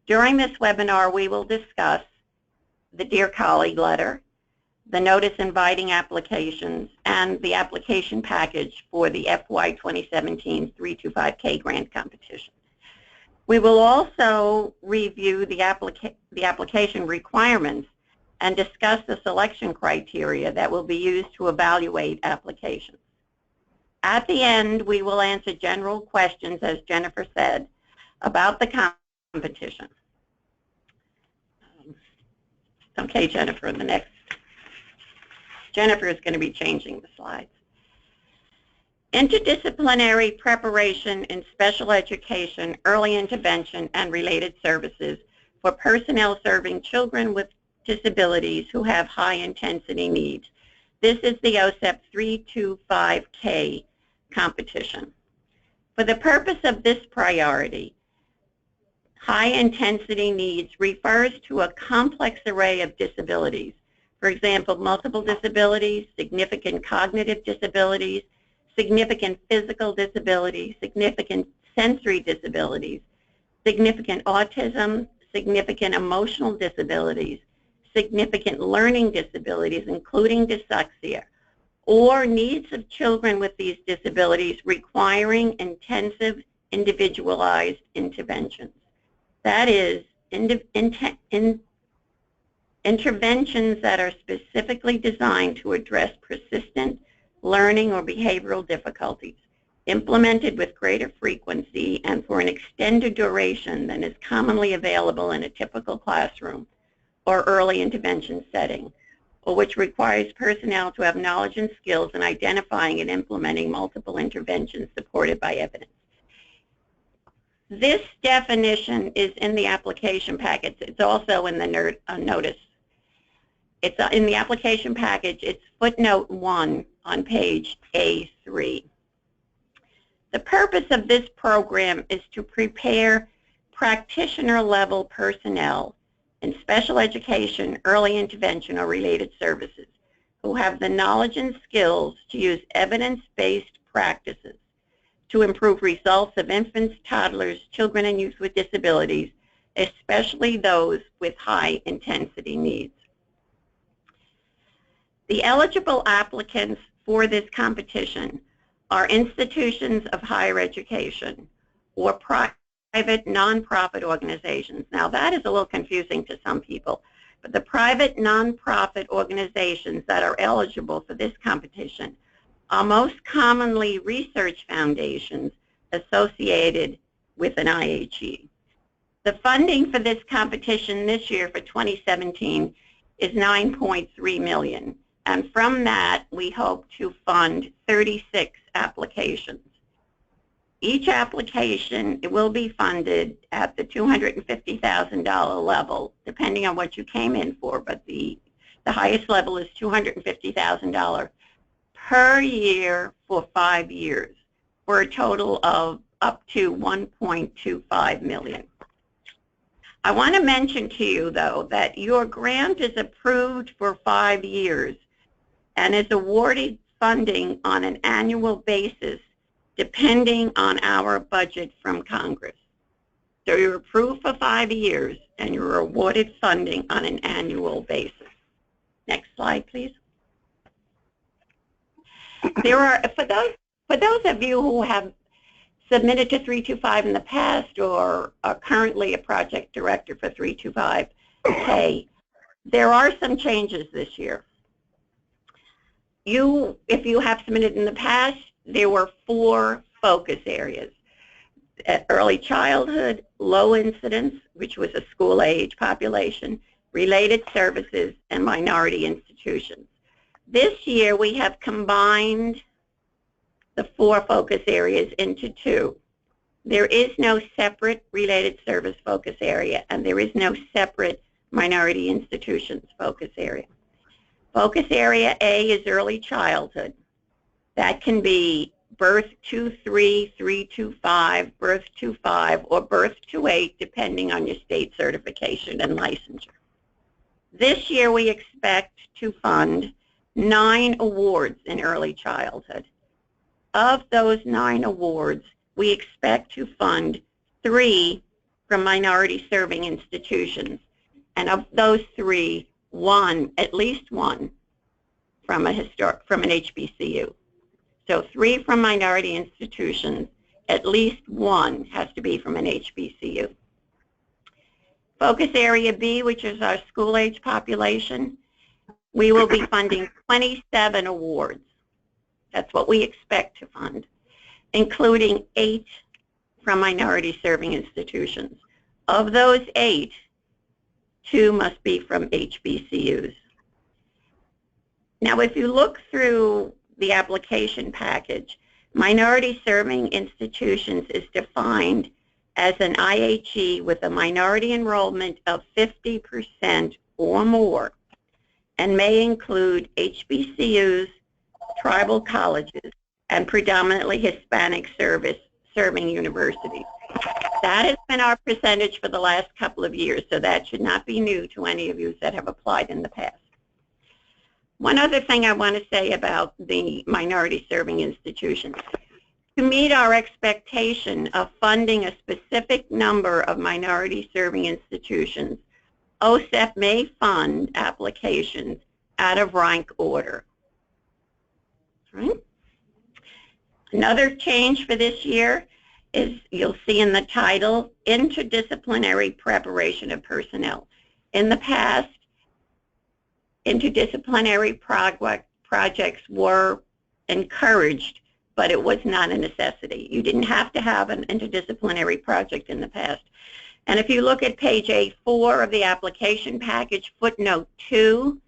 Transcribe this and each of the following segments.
During this webinar, we will discuss the Dear Colleague letter, the notice inviting applications, and the application package for the FY 2017 325K grant competition. We will also review the application requirements and discuss the selection criteria that will be used to evaluate applications. At the end, we will answer general questions, as Jennifer said, about the competition. Okay, Jennifer, the next. Jennifer is going to be changing the slides. Interdisciplinary preparation in special education, early intervention, and related services for personnel serving children with disabilities who have high-intensity needs. This is the OSEP 325K competition. For the purpose of this priority, high-intensity needs refers to a complex array of disabilities. For example, multiple disabilities, significant cognitive disabilities, significant physical disabilities, significant sensory disabilities, significant autism, significant emotional disabilities, significant learning disabilities, including dyslexia, or needs of children with these disabilities requiring intensive, individualized interventions. That is, interventions that are specifically designed to address persistent learning or behavioral difficulties, implemented with greater frequency and for an extended duration than is commonly available in a typical classroom or early intervention setting, or which requires personnel to have knowledge and skills in identifying and implementing multiple interventions supported by evidence. This definition is in the application package. It's also in the notice. It's in the application package. It's footnote 1 on page A3. The purpose of this program is to prepare practitioner-level personnel in special education, early intervention, or related services who have the knowledge and skills to use evidence-based practices to improve results of infants, toddlers, children, and youth with disabilities, especially those with high-intensity needs. The eligible applicants for this competition are institutions of higher education or private nonprofit organizations. Now, that is a little confusing to some people, but the private nonprofit organizations that are eligible for this competition are most commonly research foundations associated with an IHE. The funding for this competition this year for 2017 is $9.3 million, and from that we hope to fund 36 applications. Each application will be funded at the $250,000 level, depending on what you came in for, but the highest level is $250,000 per year for 5 years, for a total of up to $1.25 million. I want to mention to you, though, that your grant is approved for 5 years and is awarded funding on an annual basis depending on our budget from Congress. So you're approved for 5 years and you're awarded funding on an annual basis. Next slide, please. There are, for those of you who have submitted to 325 in the past or are currently a project director for 325K, there are some changes this year. If you have submitted in the past, there were 4 focus areas: early childhood, low incidence, which was a school-age population, related services, and minority institutions. This year, we have combined the 4 focus areas into 2. There is no separate related service focus area, and there is no separate minority institutions focus area. Focus area A is early childhood. That can be birth to 3, 3 to 5, birth to 5, or birth to 8, depending on your state certification and licensure. This year, we expect to fund 9 awards in early childhood. Of those 9 awards, we expect to fund 3 from minority serving institutions. And of those 3, at least one from an HBCU. So 3 from minority institutions, at least one has to be from an HBCU. Focus Area B, which is our school-age population, we will be funding 27 awards. That's what we expect to fund, including 8 from minority serving institutions. Of those 8, 2 must be from HBCUs. Now, if you look through the application package, minority serving institutions is defined as an IHE with a minority enrollment of 50% or more, and may include HBCUs, tribal colleges, and predominantly Hispanic serving universities. That has been our percentage for the last couple of years, so that should not be new to any of you that have applied in the past. One other thing I want to say about the minority serving institutions. To meet our expectation of funding a specific number of minority serving institutions, OSEP may fund applications out of rank order. Right? Another change for this year is, you'll see in the title, Interdisciplinary Preparation of Personnel. In the past, interdisciplinary projects were encouraged, but it was not a necessity. You didn't have to have an interdisciplinary project in the past. And if you look at page A4 of the application package, footnote 2,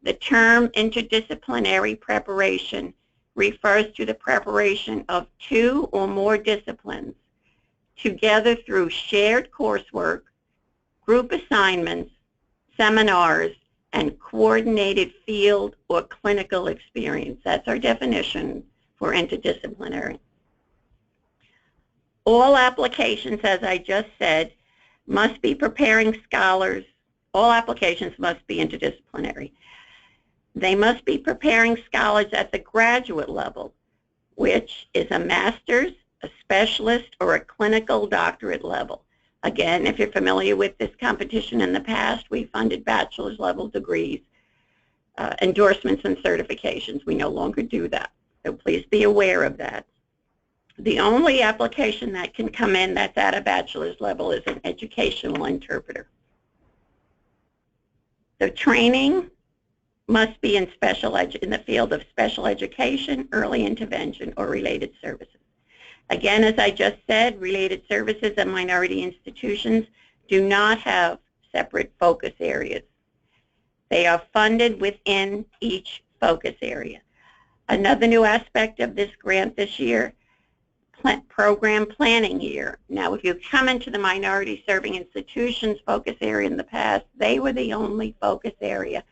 the term interdisciplinary preparation refers to the preparation of 2 or more disciplines together through shared coursework, group assignments, seminars, and coordinated field or clinical experience. That's our definition for interdisciplinary. All applications, as I just said, must be preparing scholars. All applications must be interdisciplinary. They must be preparing scholars at the graduate level, which is a master's, a specialist, or a clinical doctorate level. Again, if you're familiar with this competition in the past, we funded bachelor's level degrees, endorsements, and certifications. We no longer do that, so please be aware of that. The only application that can come in that's at a bachelor's level is an educational interpreter. The training must be in in the field of special education, early intervention, or related services. Again, as I just said, related services and minority institutions do not have separate focus areas. They are funded within each focus area. Another new aspect of this grant this year, program planning year. Now, if you come into the minority serving institutions focus area in the past, they were the only focus area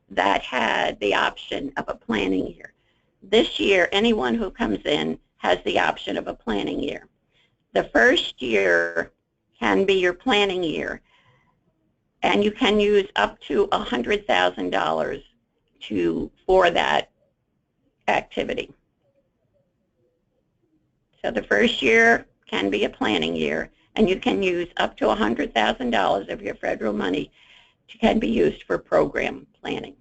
that had the option of a planning year. This year, anyone who comes in has the option of a planning year. The first year can be your planning year, and you can use up to $100,000 for that activity. So the first year can be a planning year, and you can use up to $100,000 of your federal money can be used for program planning.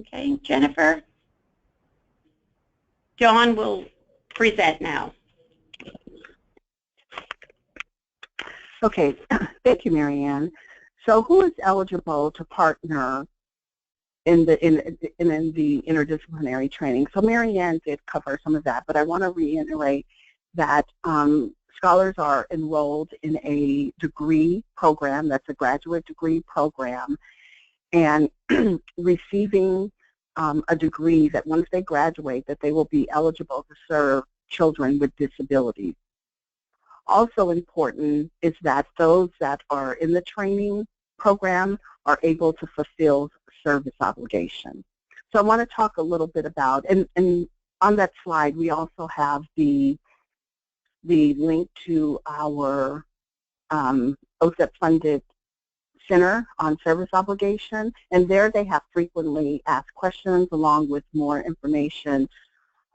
Okay, Jennifer? Dawn will present now. Okay, thank you, Marianne. So who is eligible to partner in the interdisciplinary training? So Marianne did cover some of that, but I want to reiterate that scholars are enrolled in a degree program, that's a graduate degree program, and receiving a degree that once they graduate that they will be eligible to serve children with disabilities. Also important is that those that are in the training program are able to fulfill service obligation. So I want to talk a little bit about, and on that slide we also have the link to our OSEP funded Center on Service Obligation, and there they have frequently asked questions along with more information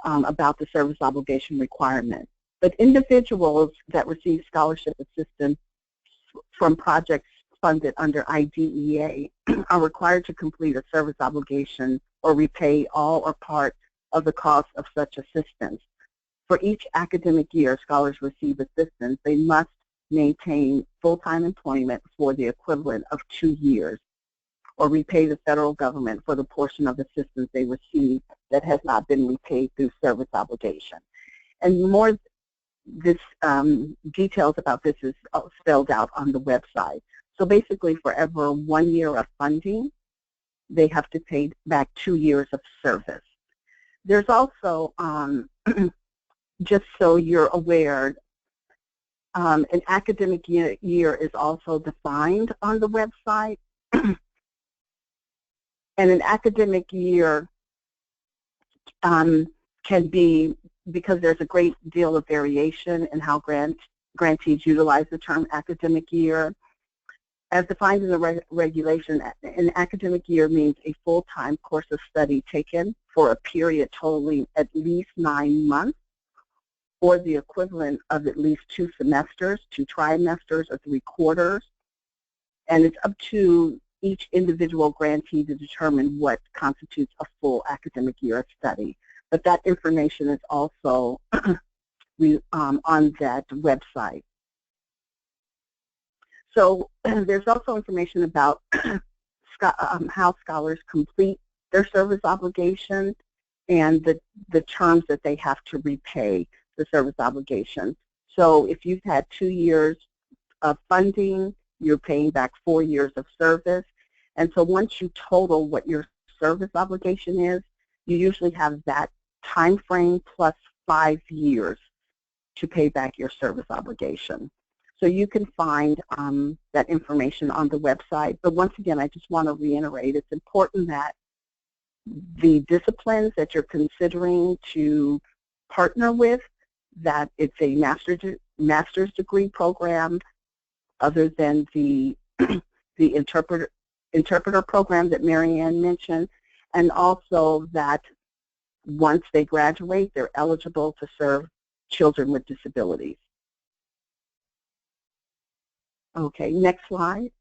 about the service obligation requirement. But individuals that receive scholarship assistance from projects funded under IDEA are required to complete a service obligation or repay all or part of the cost of such assistance. For each academic year scholars receive assistance, they must maintain full-time employment for the equivalent of 2 years, or repay the federal government for the portion of assistance they receive that has not been repaid through service obligation. And more details about this is spelled out on the website. So basically, for every 1 year of funding, they have to pay back 2 years of service. There's also, just so you're aware, an academic year is also defined on the website. And an academic year can be, because there's a great deal of variation in how grantees utilize the term academic year. As defined in the regulation, an academic year means a full-time course of study taken for a period totaling at least 9 months, or the equivalent of at least 2 semesters, 2 trimesters, or 3 quarters. And it's up to each individual grantee to determine what constitutes a full academic year of study. But that information is also on that website. So there's also information about how scholars complete their service obligation and the terms that they have to repay the service obligation. So if you've had 2 years of funding, you're paying back 4 years of service. And so once you total what your service obligation is, you usually have that time frame plus 5 years to pay back your service obligation. So you can find that information on the website. But once again, I just want to reiterate, it's important that the disciplines that you're considering to partner with, that it's a master's degree program other than the interpreter program that Marianne mentioned, and also that once they graduate, they're eligible to serve children with disabilities. Okay, next slide.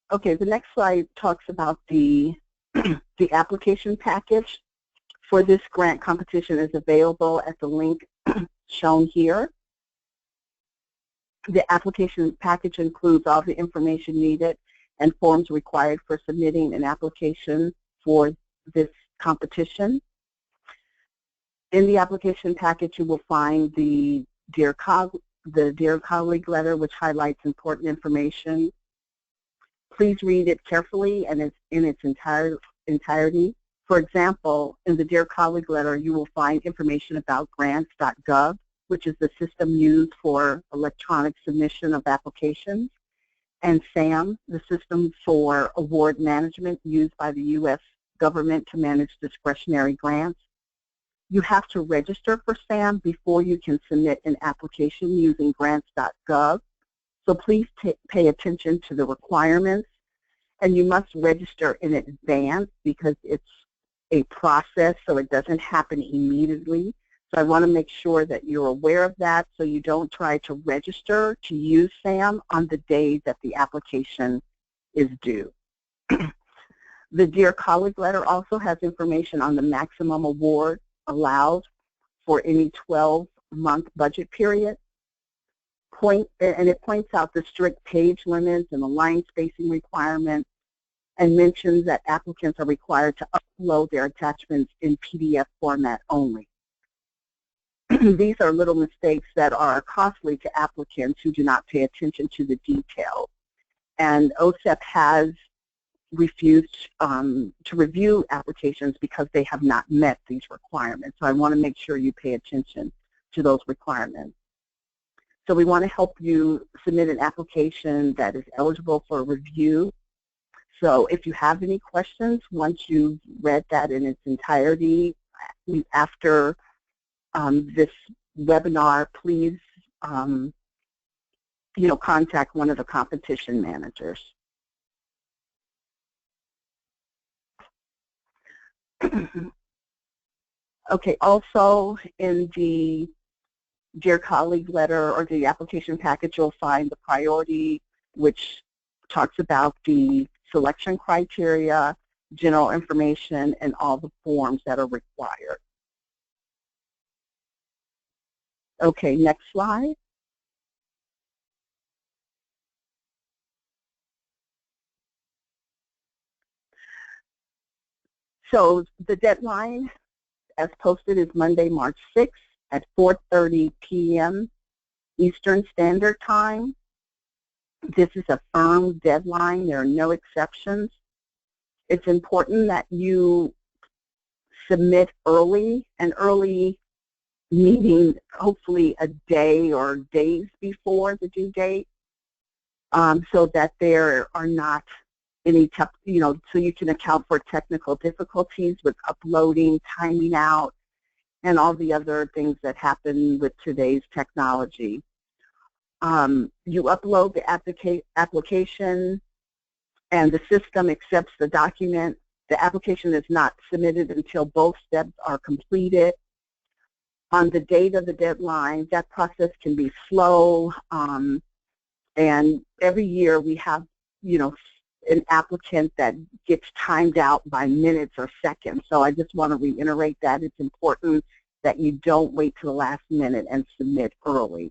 Okay, the next slide talks about the application package for this grant competition is available at the link shown here. The application package includes all the information needed and forms required for submitting an application for this competition. In the application package, you will find the Dear Colleague letter, which highlights important information. Please read it carefully and in its entirety. For example, in the Dear Colleague letter, you will find information about grants.gov, which is the system used for electronic submission of applications, and SAM, the system for award management used by the U.S. government to manage discretionary grants. You have to register for SAM before you can submit an application using grants.gov. So please pay attention to the requirements, and you must register in advance because it's a process, so it doesn't happen immediately. So I want to make sure that you're aware of that so you don't try to register to use SAM on the day that the application is due. The Dear Colleague letter also has information on the maximum award allowed for any 12-month budget period. And it points out the strict page limits and the line spacing requirements, and mentions that applicants are required to upload their attachments in PDF format only. These are little mistakes that are costly to applicants who do not pay attention to the details. And OSEP has refused to review applications because they have not met these requirements. So I want to make sure you pay attention to those requirements. So we want to help you submit an application that is eligible for review. So if you have any questions, once you've read that in its entirety, after this webinar, please contact one of the competition managers. Okay, also in the Dear Colleague letter or the application package, you'll find the priority, which talks about the selection criteria, general information, and all the forms that are required. Okay, next slide. So the deadline, as posted, is Monday, March 6th at 4:30 p.m. Eastern Standard Time. This is a firm deadline. There are no exceptions. It's important that you submit early, and early meaning hopefully a day or days before the due date, so that there are not any, so you can account for technical difficulties with uploading, timing out, and all the other things that happen with today's technology. You upload the application, and the system accepts the document. The application is not submitted until both steps are completed. On the date of the deadline, that process can be slow, and every year we have, an applicant that gets timed out by minutes or seconds. So I just want to reiterate that it's important that you don't wait till the last minute and submit early.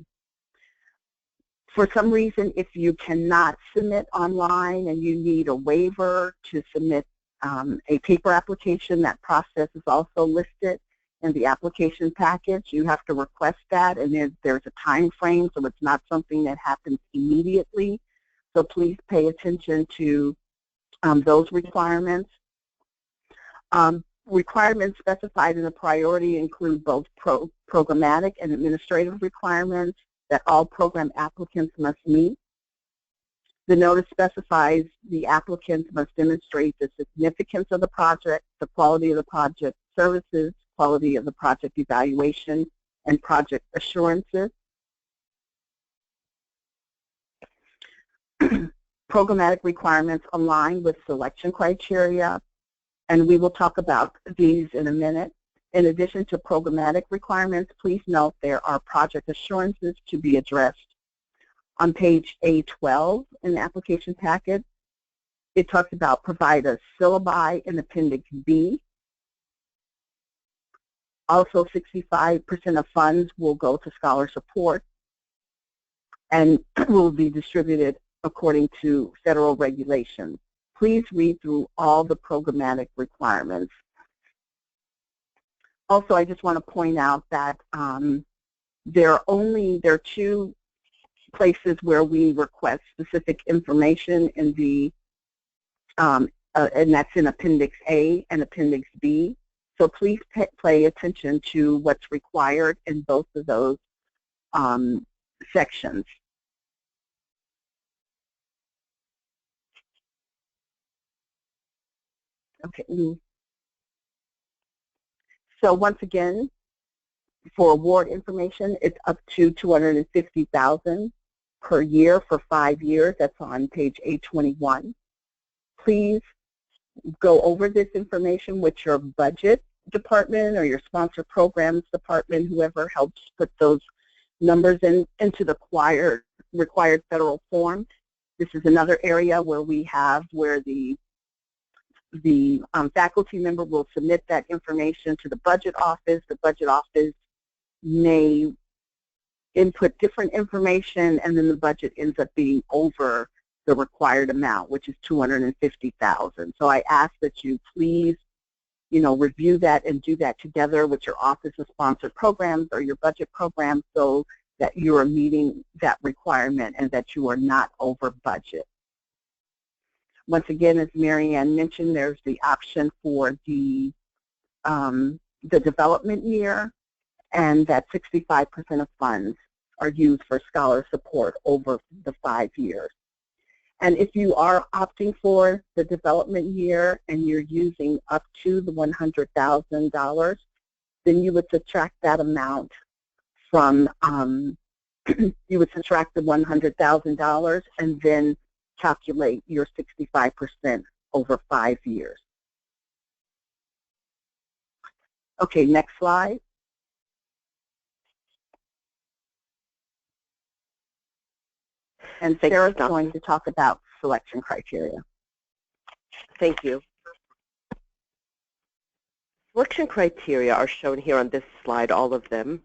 For some reason, if you cannot submit online and you need a waiver to submit a paper application, that process is also listed in the application package. You have to request that, and there's a time frame, so it's not something that happens immediately. So please pay attention to those requirements. Requirements specified in the priority include both programmatic and administrative requirements that all program applicants must meet. The notice specifies the applicants must demonstrate the significance of the project, the quality of the project services, quality of the project evaluation, and project assurances. Programmatic requirements align with selection criteria, and we will talk about these in a minute. In addition to programmatic requirements, please note there are project assurances to be addressed. On page A12 in the application packet, it talks about provide a syllabi in Appendix B. Also, 65% of funds will go to scholar support and will be distributed according to federal regulations. Please read through all the programmatic requirements. Also, I just want to point out that there are two places where we request specific information in the, and that's in Appendix A and Appendix B. So please pay attention to what's required in both of those sections. Okay. So once again, for award information, it's up to $250,000 per year for 5 years. That's on page 821. Please go over this information with your budget department or your sponsor programs department, whoever helps put those numbers into the required federal form. This is another area where the faculty member will submit that information to the budget office. The budget office may input different information, and then the budget ends up being over the required amount, which is $250,000. So I ask that you please, review that and do that together with your Office of Sponsored Programs or your budget program, so that you are meeting that requirement and that you are not over budget. Once again, as Mary Ann mentioned, there's the option for the development year, and that 65% of funds are used for scholar support over the 5 years. And if you are opting for the development year and you're using up to the $100,000, then you would subtract that amount from you would subtract the $100,000 and then calculate your 65% over 5 years. Okay, next slide. And Sarah's going to talk about selection criteria. Thank you. Selection criteria are shown here on this slide, all of them.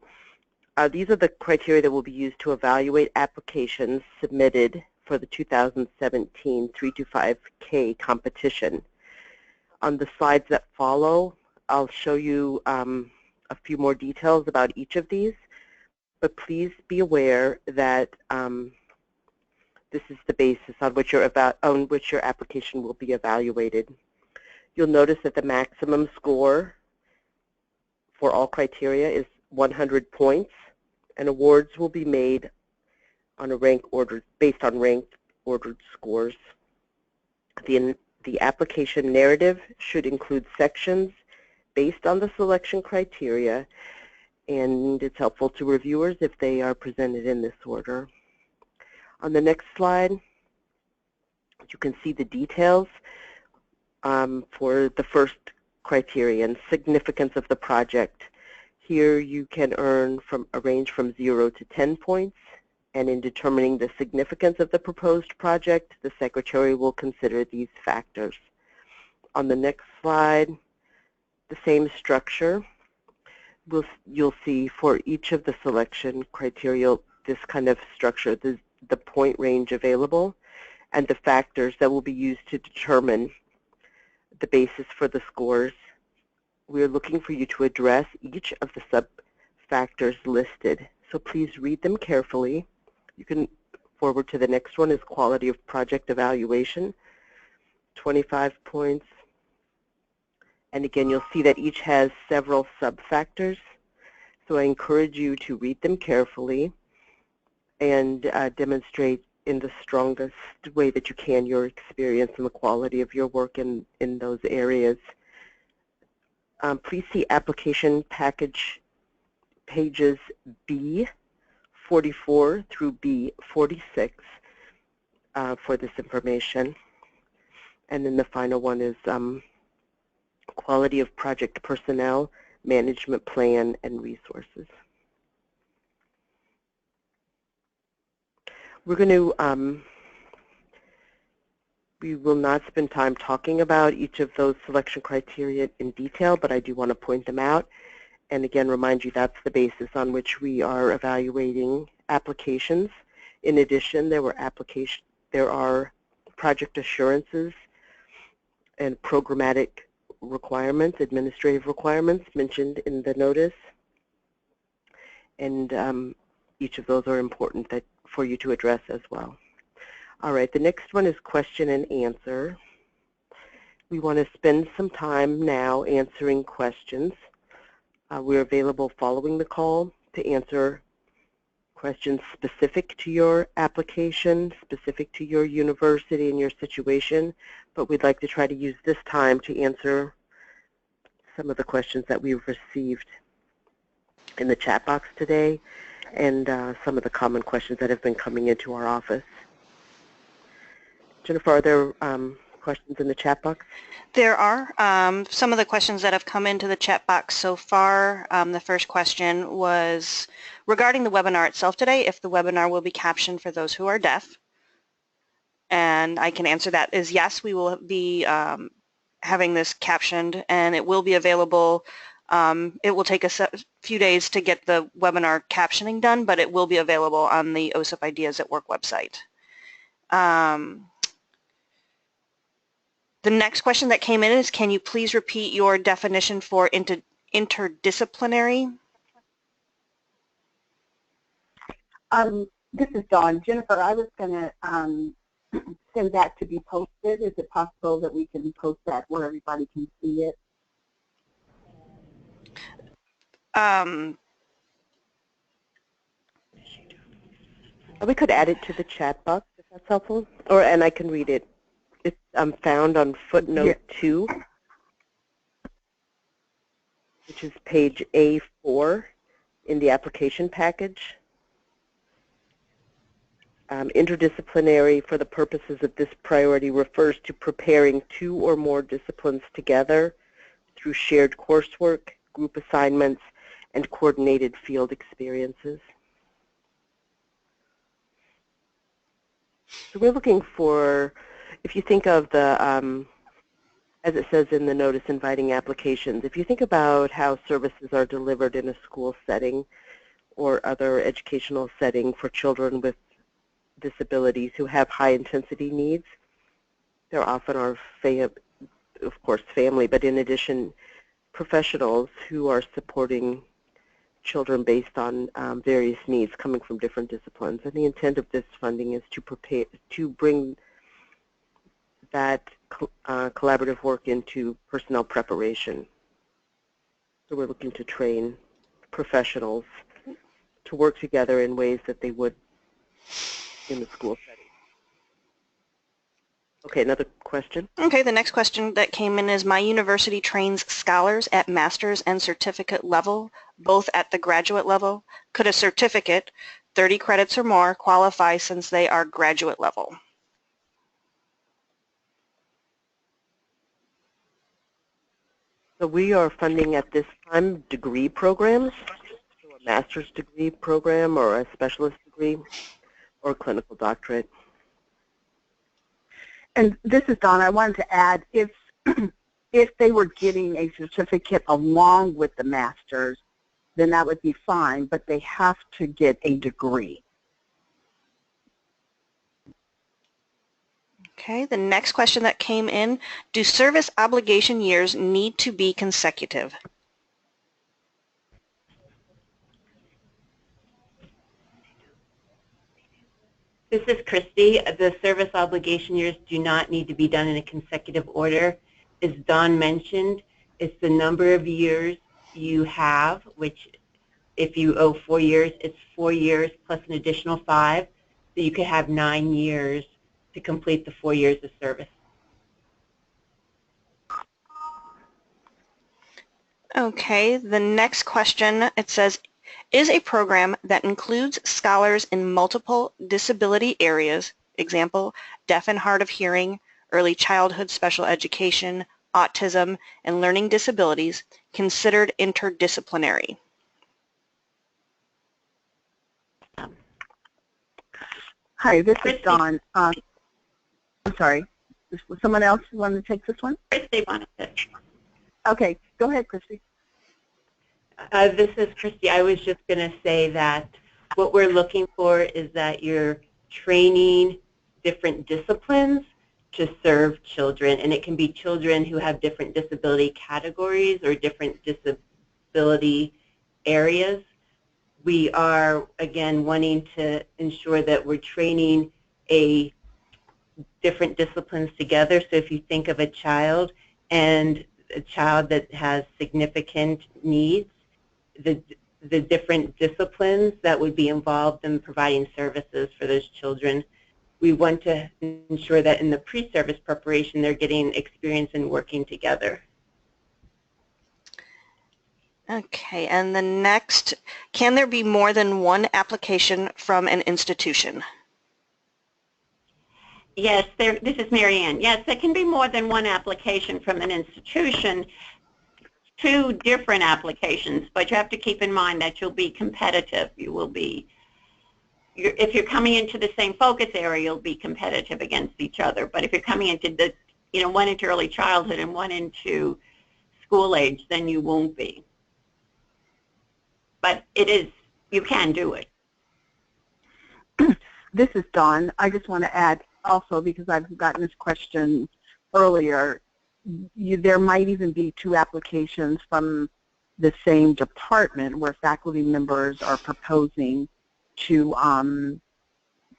These are the criteria that will be used to evaluate applications submitted for the 2017 325K competition. On the slides that follow, I'll show you a few more details about each of these, but please be aware that this is the basis on which your application will be evaluated. You'll notice that the maximum score for all criteria is 100 points, and awards will be made on a based on ranked ordered scores. The application narrative should include sections based on the selection criteria, and it's helpful to reviewers if they are presented in this order. On the next slide, you can see the details for the first criterion, significance of the project. Here you can earn a range from 0 to 10 points, and in determining the significance of the proposed project, the Secretary will consider these factors. On the next slide, the same structure. You'll see for each of the selection criteria this kind of structure, the point range available, and the factors that will be used to determine the basis for the scores. We are looking for you to address each of the sub-factors listed, so please read them carefully. You can forward to the next one is quality of project evaluation, 25 points. And again, you'll see that each has several sub-factors, so I encourage you to read them carefully and demonstrate in the strongest way that you can your experience and the quality of your work in those areas. Please see application package pages B44 through B46 for this information. And then the final one is quality of project personnel, management plan, and resources. We're going to, we will not spend time talking about each of those selection criteria in detail, but I do want to point them out. And again, remind you that's the basis on which we are evaluating applications. In addition, there are project assurances and programmatic requirements, administrative requirements mentioned in the notice. And each of those are important for you to address as well. All right, the next one is question and answer. We want to spend some time now answering questions. We're available following the call to answer questions specific to your application, specific to your university and your situation, but we'd like to try to use this time to answer some of the questions that we've received in the chat box today and some of the common questions that have been coming into our office. Jennifer, are there questions in the chat box? There are. Some of the questions that have come into the chat box so far, the first question was regarding the webinar itself today, if the webinar will be captioned for those who are deaf. And I can answer that is yes, we will be having this captioned, and it will be available. It will take us a few days to get the webinar captioning done, but it will be available on the OSEP Ideas at Work website. The next question that came in is, can you please repeat your definition for interdisciplinary? This is Dawn. Jennifer, I was going to send that to be posted. Is it possible that we can post that where everybody can see it? We could add it to the chat box if that's helpful, and I can read it. It's found on footnote 2, which is page A4 in the application package. Interdisciplinary, for the purposes of this priority, refers to preparing 2 or more disciplines together through shared coursework, group assignments, and coordinated field experiences. So we're looking for, if you think of the, as it says in the notice inviting applications, if you think about how services are delivered in a school setting or other educational setting for children with disabilities who have high-intensity needs, there often are, of course, family, but in addition, professionals who are supporting children based on various needs coming from different disciplines. And the intent of this funding is to bring that collaborative work into personnel preparation. So we're looking to train professionals to work together in ways that they would in the school setting. Okay, another question. Okay, the next question that came in is, my university trains scholars at master's and certificate level, both at the graduate level. Could a certificate, 30 credits or more, qualify since they are graduate level? So we are funding at this time degree programs, so a master's degree program or a specialist degree or clinical doctorate. And this is Dawn. I wanted to add, if they were getting a certificate along with the master's, then that would be fine, but they have to get a degree. Okay, the next question that came in, do service obligation years need to be consecutive? This is Christy. The service obligation years do not need to be done in a consecutive order. As Dawn mentioned, it's the number of years you have, which if you owe 4 years, it's 4 years plus an additional 5. So you could have 9 years to complete the 4 years of service. Okay, the next question, it says, is a program that includes scholars in multiple disability areas, example, deaf and hard of hearing, early childhood special education, autism, and learning disabilities, considered interdisciplinary? Hi, this is Dawn. I'm sorry. Was someone else who wanted to take this one? Christy wanted to. Okay, go ahead, Christy. This is Christy. I was just going to say that what we're looking for is that you're training different disciplines to serve children, and it can be children who have different disability categories or different disability areas. We are, again, wanting to ensure that we're training different disciplines together. So if you think of a child that has significant needs, the different disciplines that would be involved in providing services for those children, we want to ensure that in the pre-service preparation they're getting experience in working together. Okay, and the next, can there be more than one application from an institution? Yes, this is Mary Ann. Yes, there can be more than one application from an institution, 2 different applications, but you have to keep in mind that you'll be competitive. You will be, if you're coming into the same focus area, you'll be competitive against each other. But if you're coming into one into early childhood and one into school age, then you won't be. But you can do it. This is Dawn. I just want to add also, because I've gotten this question earlier, there might even be 2 applications from the same department where faculty members are proposing to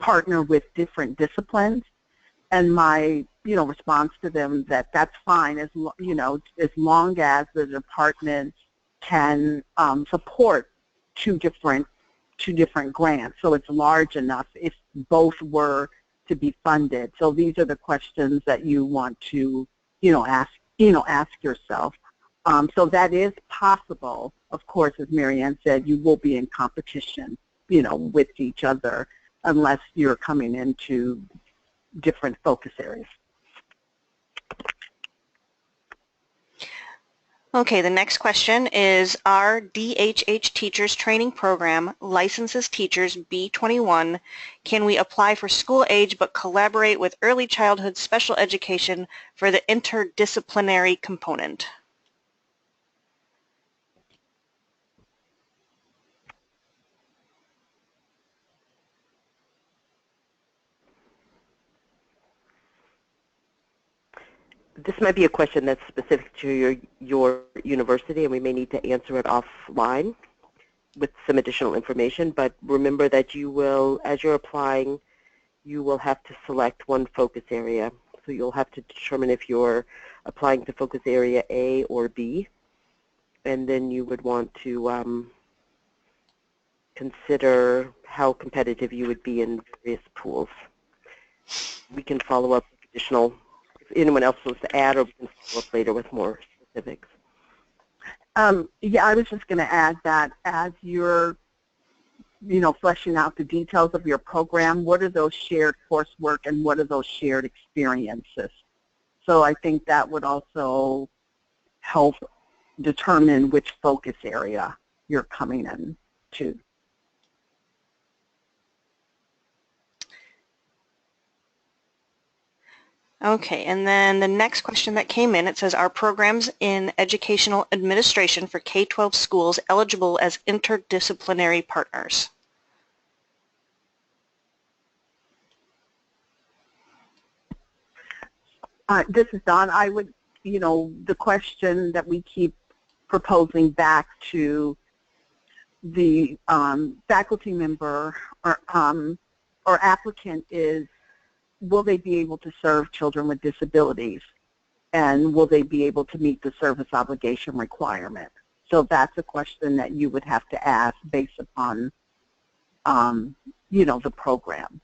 partner with different disciplines. And my response to them that's fine, as long as the department can support two different grants, so it's large enough if both were to be funded. So these are the questions that you want to ask yourself. So that is possible. Of course, as Mary Ann said, you will be in competition with each other unless you're coming into different focus areas. Okay, the next question is, our DHH Teachers Training Program licenses teachers B21. Can we apply for school age but collaborate with early childhood special education for the interdisciplinary component? This might be a question that's specific to your university, and we may need to answer it offline with some additional information. But remember that you will, as you're applying, you will have to select one focus area. So you'll have to determine if you're applying to focus area A or B, and then you would want to consider how competitive you would be in various pools. We can follow up with additional. Anyone else wants to add, or we can follow up later with more specifics? Yeah, I was just going to add that as you're, fleshing out the details of your program, what are those shared coursework and what are those shared experiences? So I think that would also help determine which focus area you're coming in to. Okay, and then the next question that came in, it says, are programs in educational administration for K-12 schools eligible as interdisciplinary partners? This is Dawn. I would, the question that we keep proposing back to the faculty member or applicant is, will they be able to serve children with disabilities, and will they be able to meet the service obligation requirement? So that's a question that you would have to ask based upon, the program.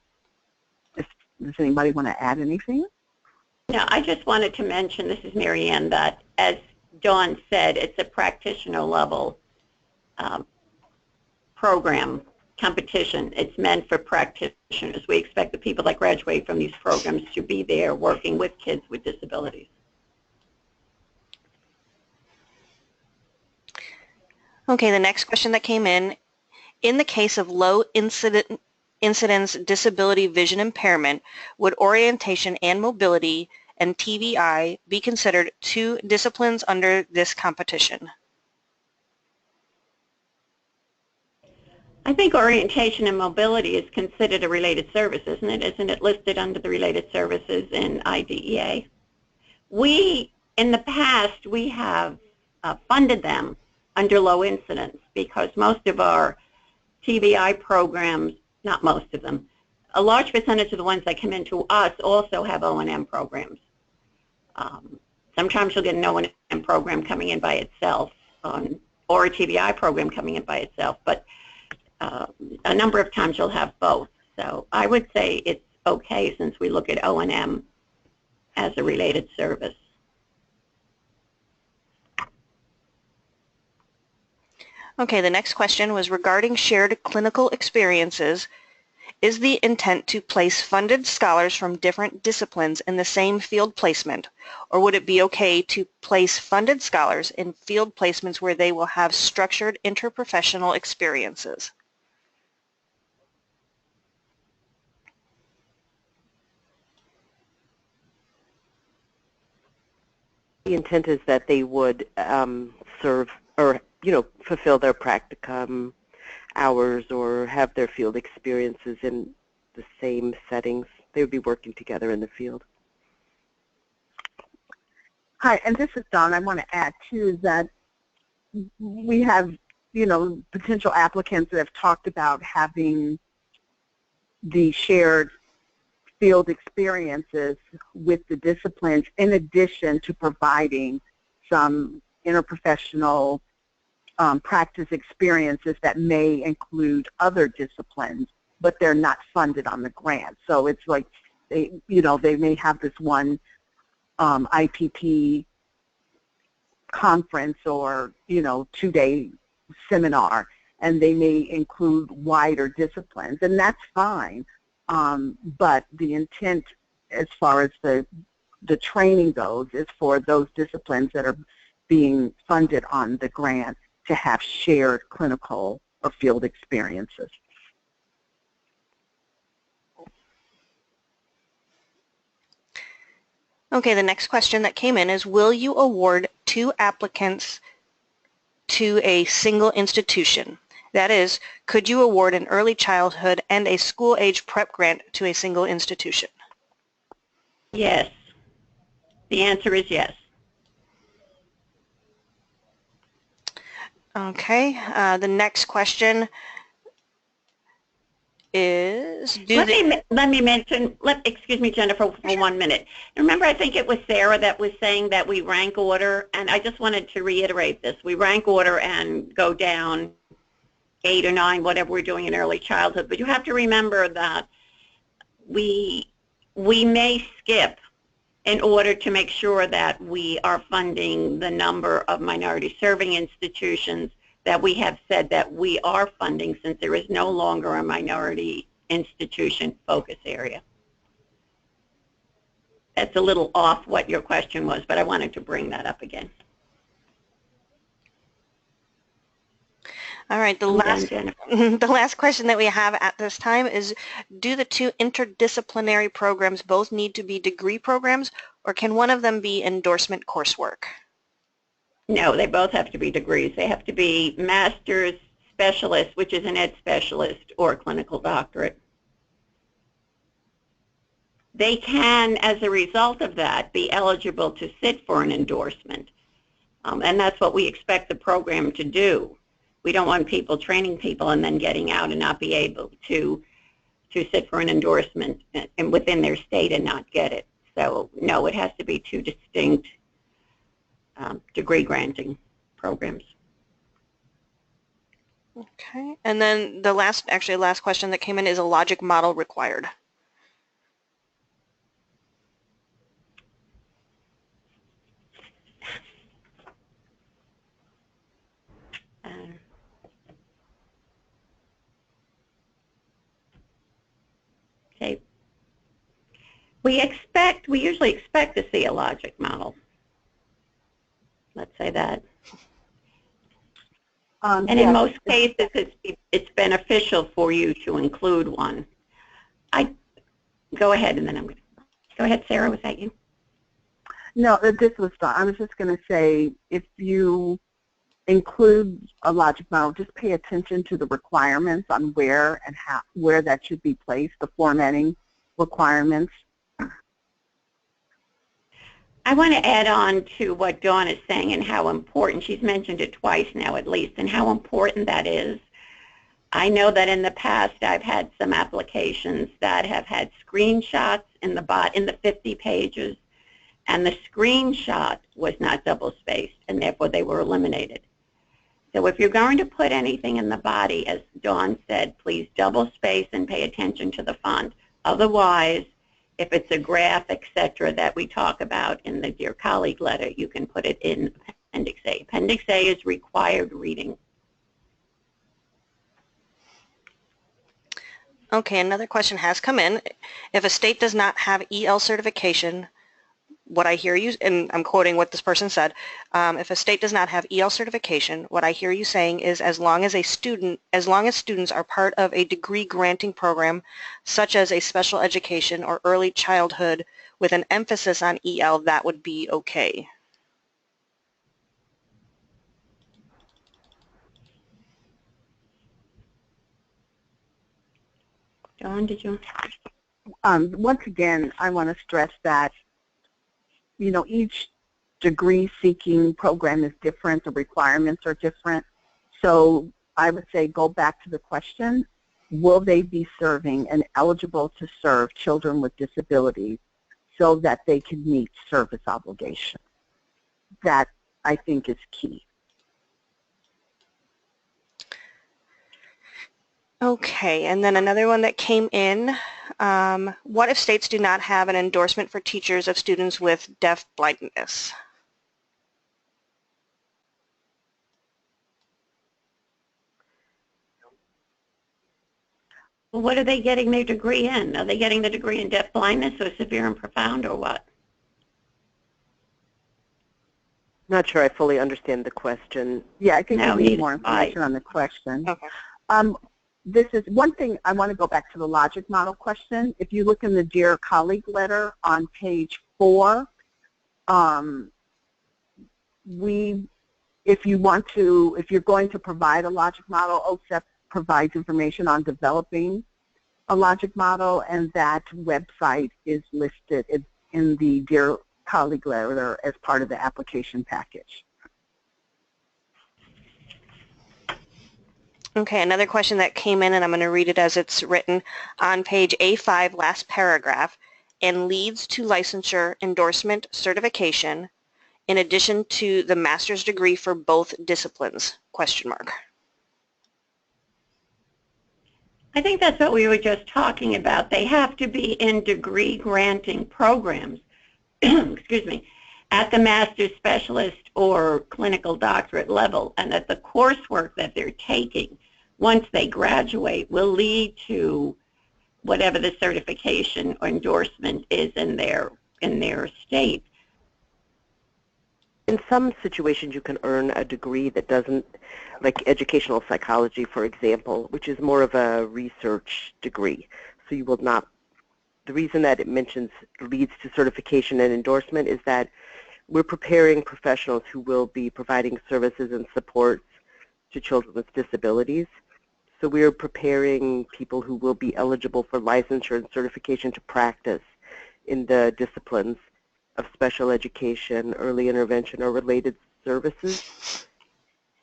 Does anybody want to add anything? Yeah, I just wanted to mention, this is Mary Ann, that as Dawn said, it's a practitioner level program. Competition. It's meant for practitioners. We expect the people that graduate from these programs to be there working with kids with disabilities. Okay, the next question that came in the case of low incidence disability vision impairment, would orientation and mobility and TVI be considered two disciplines under this competition? I think orientation and mobility is considered a related service, isn't it? Isn't it listed under the related services in IDEA? In the past, we have funded them under low incidence because most of our TVI programs, not most of them, a large percentage of the ones that come into us also have O&M programs. Sometimes you'll get an O&M program coming in by itself or a TVI program coming in by itself, but a number of times you'll have both. So I would say it's okay since we look at O&M as a related service. Okay, the next question was regarding shared clinical experiences. Is the intent to place funded scholars from different disciplines in the same field placement, or would it be okay to place funded scholars in field placements where they will have structured interprofessional experiences? The intent is that they would serve or, fulfill their practicum hours or have their field experiences in the same settings. They would be working together in the field. Hi, and this is Dawn. I want to add, too, that we have, potential applicants that have talked about having the shared field experiences with the disciplines in addition to providing some interprofessional practice experiences that may include other disciplines, but they're not funded on the grant. So it's like they may have this one IPP conference or 2-day seminar, and they may include wider disciplines, and that's fine. But the intent as far as the training goes is for those disciplines that are being funded on the grant to have shared clinical or field experiences. Okay, the next question that came in is, will you award 2 applicants to a single institution? That is, could you award an early childhood and a school-age prep grant to a single institution? Yes. The answer is yes. Okay, the next question is, let me mention, excuse me, Jennifer, for 1 minute. Remember, I think it was Sarah that was saying that we rank order, and I just wanted to reiterate this. We rank order and go down 8 or 9, whatever we're doing in early childhood, but you have to remember that we may skip in order to make sure that we are funding the number of minority serving institutions that we have said that we are funding, since there is no longer a minority institution focus area. That's a little off what your question was, but I wanted to bring that up again. All right, the last question that we have at this time is, do the 2 interdisciplinary programs both need to be degree programs, or can one of them be endorsement coursework? No, they both have to be degrees. They have to be master's specialist, which is an ed specialist, or a clinical doctorate. They can, as a result of that, be eligible to sit for an endorsement. And that's what we expect the program to do. We don't want people training people and then getting out and not be able to sit for an endorsement and within their state and not get it. So no, it has to be 2 distinct degree granting programs. Okay, and then the last question that came in is, a logic model required? Okay. We usually expect to see a logic model. Let's say that. And in most cases, it's beneficial for you to include one. Go ahead, and then I'm going to go ahead. Sarah, was that you? No, this was done. I was just going to say, if you include a logic model, just pay attention to the requirements on where and where that should be placed, the formatting requirements. I want to add on to what Dawn is saying and how important, she's mentioned it twice now at least, and how important that is. I know that in the past I've had some applications that have had screenshots in the 50 pages, and the screenshot was not double-spaced, and therefore they were eliminated. So if you're going to put anything in the body, as Dawn said, please double-space and pay attention to the font. Otherwise, if it's a graph, etc., that we talk about in the Dear Colleague letter, you can put it in Appendix A. Appendix A is required reading. Okay, another question has come in. If a state does not have EL certification, what I hear you, and I'm quoting what this person said, if a state does not have EL certification, what I hear you saying is, as long as students are part of a degree granting program, such as a special education or early childhood with an emphasis on EL, that would be okay. Dawn, did you? Once again, I want to stress that, you know, each degree-seeking program is different. The requirements are different. So I would say go back to the question, will they be serving and eligible to serve children with disabilities so that they can meet service obligations? That, I think, is key. Okay, and then another one that came in, what if states do not have an endorsement for teachers of students with deafblindness? Well, what are they getting their degree in? Are they getting the degree in deafblindness or severe and profound or what? Not sure I fully understand the question. Yeah, I think No, we need neither more do I. information on the question. Okay. This is one thing I want to go back to the logic model question. If you look in the Dear Colleague letter on page 4, if you're going to provide a logic model, OSEP provides information on developing a logic model, and that website is listed in the Dear Colleague letter as part of the application package. Okay, another question that came in, and I'm going to read it as it's written on page A5, last paragraph, and leads to licensure, endorsement, certification, in addition to the master's degree for both disciplines, question mark. I think that's what we were just talking about. They have to be in degree granting programs, excuse me, at the master's specialist or clinical doctorate level, and that the coursework that they're taking once they graduate will lead to whatever the certification or endorsement is in their state. In some situations, you can earn a degree that doesn't, like educational psychology, for example, which is more of a research degree. So you will not, the reason that it mentions leads to certification and endorsement is that we're preparing professionals who will be providing services and supports to children with disabilities. So we're preparing people who will be eligible for licensure and certification to practice in the disciplines of special education, early intervention, or related services.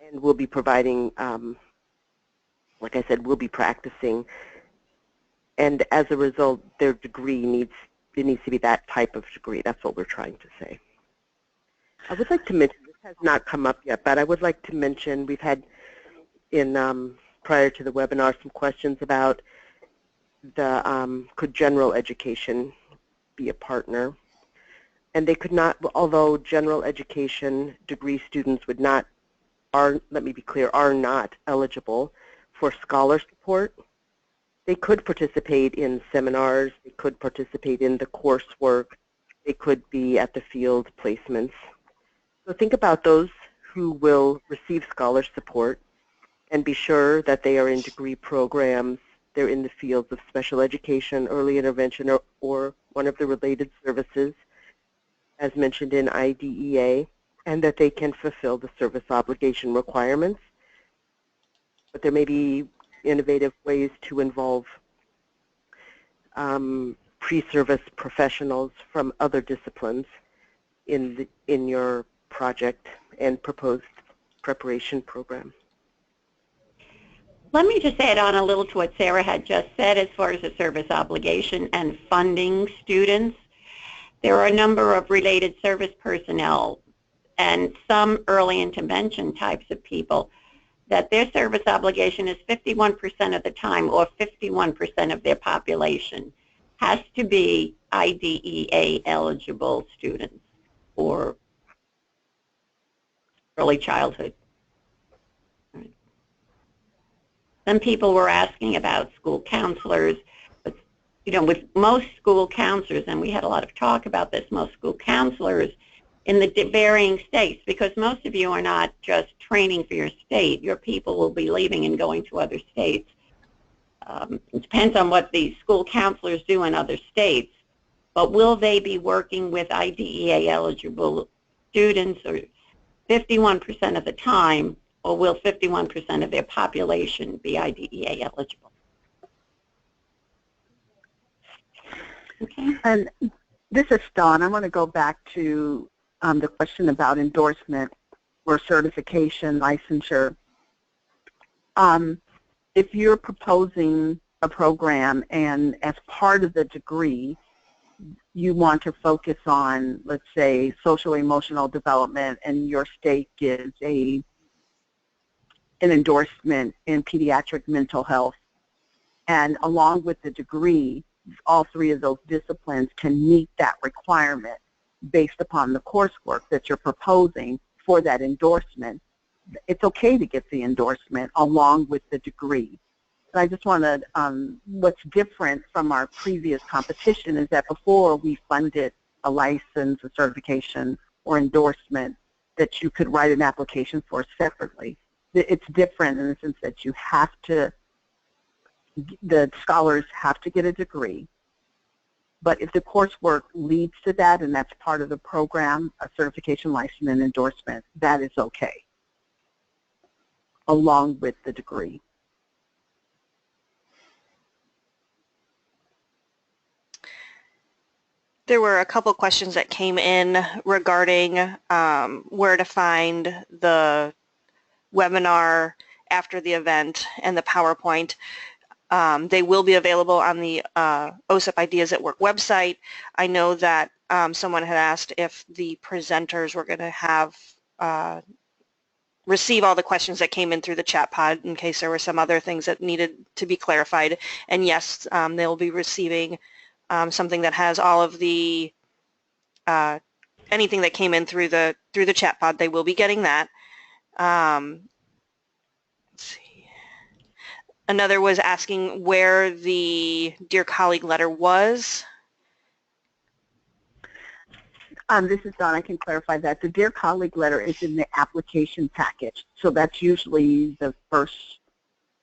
And we'll be providing, like I said, we'll be practicing. And as a result, their degree needs to be that type of degree. That's what we're trying to say. I would like to mention, this has not come up yet, but I would like to mention we've had in prior to the webinar some questions about the could general education be a partner? And they could not, although general education degree students would not, let me be clear, are not eligible for scholar support. They could participate in seminars, they could participate in the coursework, they could be at the field placements. So think about those who will receive scholar support and be sure that they are in degree programs, they're in the fields of special education, early intervention, or one of the related services, as mentioned in IDEA, and that they can fulfill the service obligation requirements. But there may be innovative ways to involve pre-service professionals from other disciplines in your project and proposed preparation program. Let me just add on a little to what Sarah had just said as far as the service obligation and funding students. There are a number of related service personnel and some early intervention types of people that their service obligation is 51% of the time, or 51% of their population has to be IDEA eligible students or early childhood. Some people were asking about school counselors, but with most school counselors, and we had a lot of talk about this, most school counselors in the varying states, because most of you are not just training for your state. Your people will be leaving and going to other states. It depends on what the school counselors do in other states, but will they be working with IDEA eligible students or 51% of the time, or will 51% of their population be IDEA eligible? Okay. And this is Dawn. I want to go back to the question about endorsement or certification, licensure. If you're proposing a program and as part of the degree, you want to focus on, let's say, social emotional development, and your state gives an endorsement in pediatric mental health, and along with the degree, all three of those disciplines can meet that requirement based upon the coursework that you're proposing for that endorsement. It's okay to get the endorsement along with the degree. And I just want to, what's different from our previous competition is that before we funded a license, a certification, or endorsement that you could write an application for separately. It's different in the sense that you have to, the scholars have to get a degree, but if the coursework leads to that and that's part of the program, a certification, license, and endorsement, that is okay, along with the degree. There were a couple questions that came in regarding where to find the webinar after the event and the PowerPoint. They will be available on the OSEP Ideas at Work website. I know that someone had asked if the presenters were going to have receive all the questions that came in through the chat pod in case there were some other things that needed to be clarified. And yes, they'll be receiving something that has all of the anything that came in through the chat pod. They will be getting that. Let's see. Another was asking where the Dear Colleague letter was. This is Dawn. I can clarify that. The Dear Colleague letter is in the application package. So that's usually the first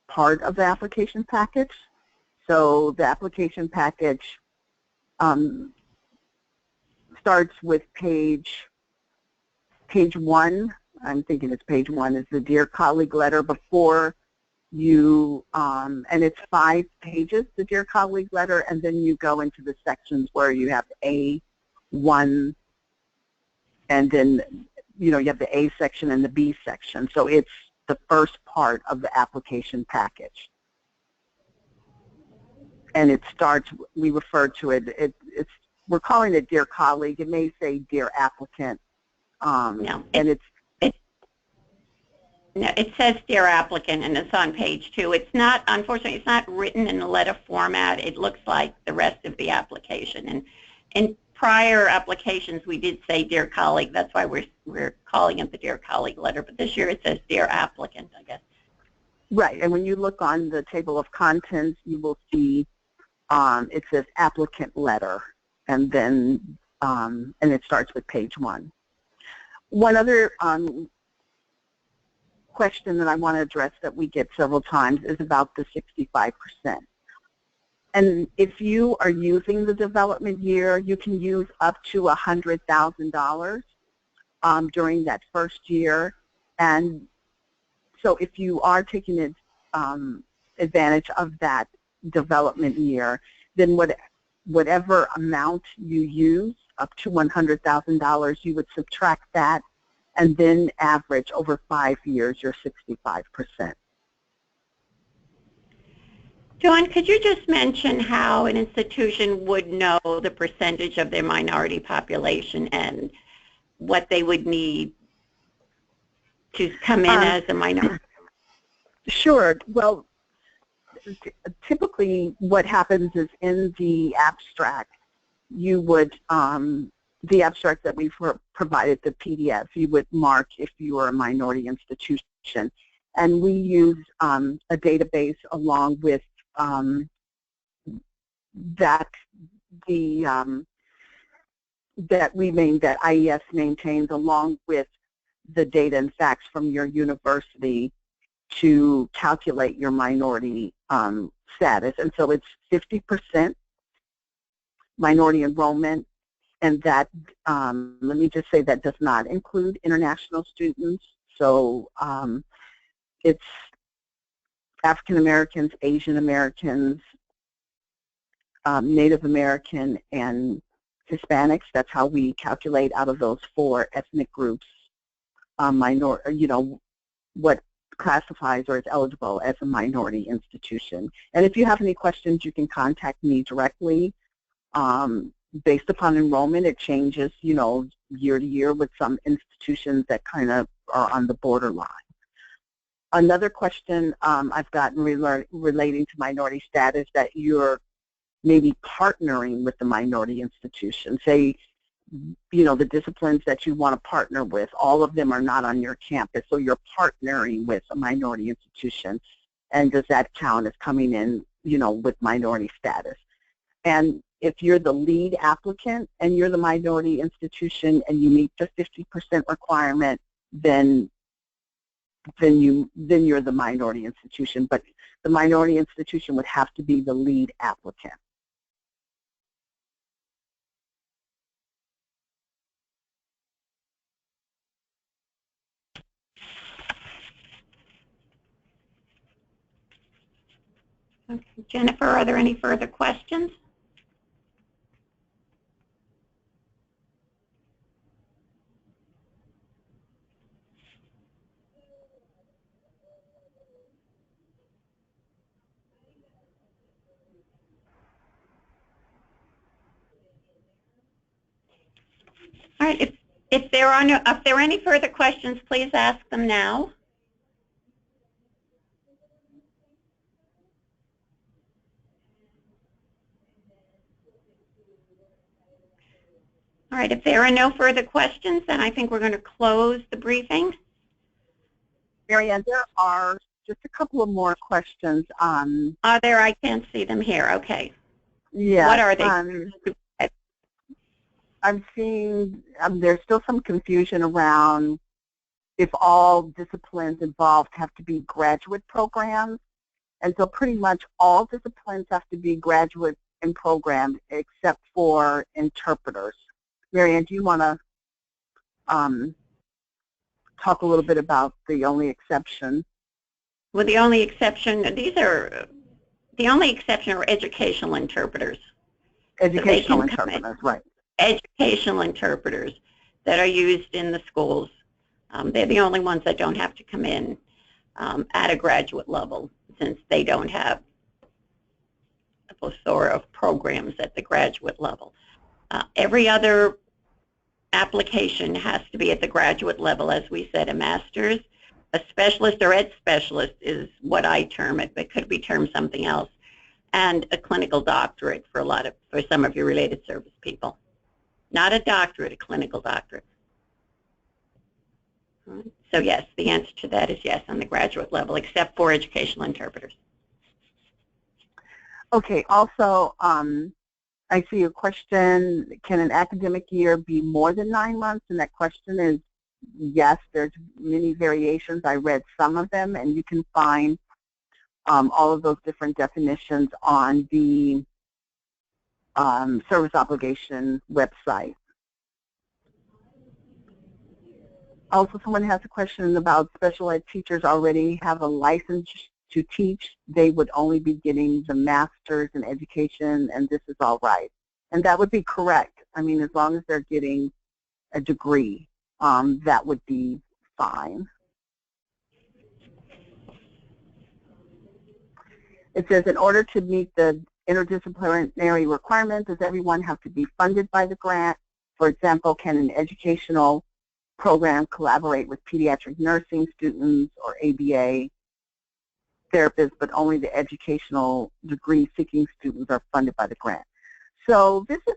part of the application package. So the application package starts with page 1. I'm thinking it's page 1 is the Dear Colleague letter before you, and it's 5 pages, the Dear Colleague letter, and then you go into the sections where you have A1, and then, you have the A section and the B section. So it's the first part of the application package. And it starts, we refer to it, we're calling it Dear Colleague. It may say Dear Applicant. No, it says Dear Applicant, and it's on page 2. It's not, unfortunately, it's not written in the letter format. It looks like the rest of the application. And in prior applications, we did say Dear Colleague. That's why we're calling it the Dear Colleague letter. But this year it says Dear Applicant, I guess. Right, and when you look on the table of contents, you will see it says Applicant Letter, and then and it starts with page 1. One other question that I want to address that we get several times is about the 65%. And if you are using the development year, you can use up to $100,000 during that first year. And so if you are taking advantage of that development year, then whatever amount you use, up to $100,000, you would subtract that and then average over 5 years your 65%. Dawn, could you just mention how an institution would know the percentage of their minority population and what they would need to come in as a minority? Sure. Well, typically what happens is in the abstract, you would, the abstract that we've provided, the PDF, you would mark if you are a minority institution. And we use a database along with that IES maintains along with the data and facts from your university to calculate your minority status. And so it's 50% minority enrollment, and that, let me just say, that does not include international students. So it's African Americans, Asian Americans, Native American, and Hispanics. That's how we calculate out of those 4 ethnic groups, what classifies or is eligible as a minority institution. And if you have any questions, you can contact me directly. Based upon enrollment, it changes, year to year with some institutions that kind of are on the borderline. Another question I've gotten relating to minority status, that you're maybe partnering with the minority institution. Say, the disciplines that you want to partner with, all of them are not on your campus, so you're partnering with a minority institution. and does that count as coming in, with minority status? And if you're the lead applicant and you're the minority institution and you meet the 50% requirement, then you're the minority institution. But the minority institution would have to be the lead applicant. Okay. Jennifer, are there any further questions? All right. If there are any further questions, please ask them now. All right, if there are no further questions, then I think we're going to close the briefing. Marianne, there are just a couple of more questions. Are there? I can't see them here. Okay. Yeah. What are they? I'm seeing there's still some confusion around if all disciplines involved have to be graduate programs. And so pretty much all disciplines have to be graduate and programs except for interpreters. Marianne, do you want to talk a little bit about the only exception? Well, the only exception are educational interpreters. Educational interpreters, right. Educational interpreters that are used in the schools. They're the only ones that don't have to come in at a graduate level, since they don't have a plethora of programs at the graduate level. Every other application has to be at the graduate level, as we said, a master's. A specialist or ed specialist is what I term it, but could be termed something else, and a clinical doctorate for some of your related service people. Not a doctorate, a clinical doctorate. So yes, the answer to that is yes on the graduate level, except for educational interpreters. Okay, also, I see a question, can an academic year be more than 9 months? And that question is yes, there's many variations. I read some of them, and you can find all of those different definitions on the service obligation website. Also, someone has a question about special ed teachers already have a license to teach. They would only be getting the master's in education, and this is all right. And that would be correct. I mean, as long as they're getting a degree, that would be fine. It says, in order to meet the interdisciplinary requirements, does everyone have to be funded by the grant? For example, can an educational program collaborate with pediatric nursing students or ABA therapists, but only the educational degree-seeking students are funded by the grant? So this is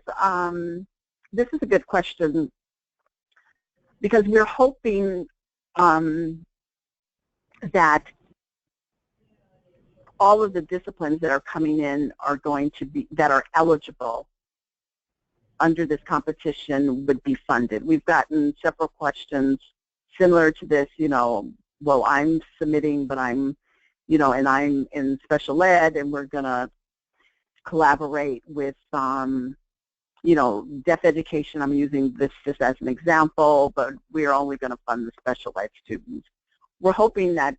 a good question, because we're hoping that all of the disciplines that are coming in are going to be, that are eligible under this competition, would be funded. We've gotten several questions similar to this, well, I'm submitting, but I'm, and I'm in special ed, and we're going to collaborate with, deaf education. I'm using this just as an example, but we're only going to fund the special ed students. We're hoping that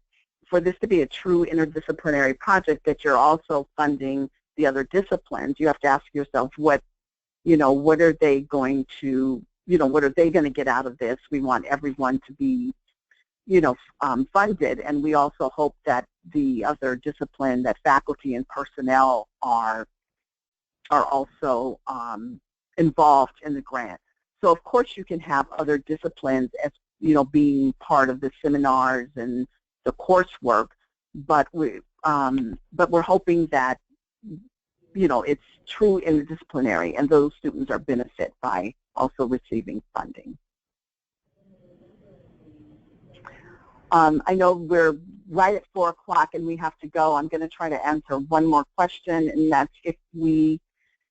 for this to be a true interdisciplinary project, that you're also funding the other disciplines. You have to ask yourself, what are they going to, what are they going to get out of this? We want everyone to be, funded, and we also hope that the other discipline, that faculty and personnel are also involved in the grant. So of course you can have other disciplines as, being part of the seminars and the coursework, but we're hoping that, it's true interdisciplinary, and those students are benefit by also receiving funding. I know we're right at 4 o'clock and we have to go, I'm going to try to answer one more question, and that's if we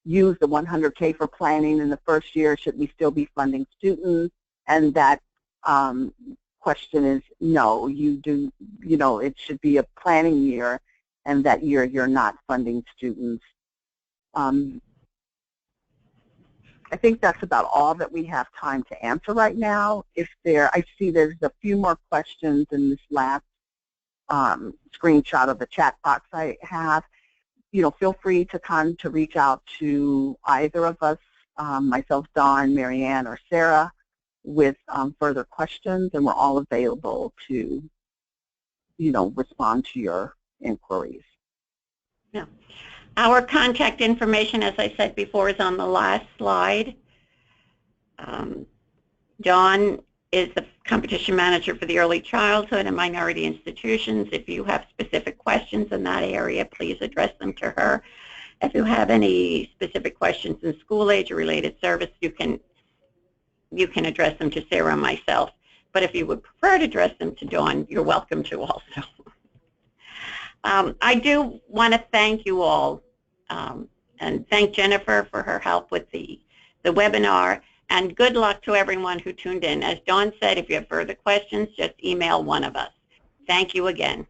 use the 100K for planning in the first year, should we still be funding students? And that question is no, it should be a planning year, and that year you're not funding students. I think that's about all that we have time to answer right now. I see there's a few more questions in this last screenshot of the chat box I have. Feel free to reach out to either of us, myself, Dawn, Marianne, or Sarah, with further questions, and we're all available to, respond to your inquiries. Yeah. Our contact information, as I said before, is on the last slide. Dawn is the competition manager for the early childhood and minority institutions. If you have specific questions in that area, please address them to her. If you have any specific questions in school age or related service, you can address them to Sarah and myself. But if you would prefer to address them to Dawn, you're welcome to also. I do want to thank you all and thank Jennifer for her help with the webinar, and good luck to everyone who tuned in. As Dawn said, if you have further questions, just email one of us. Thank you again.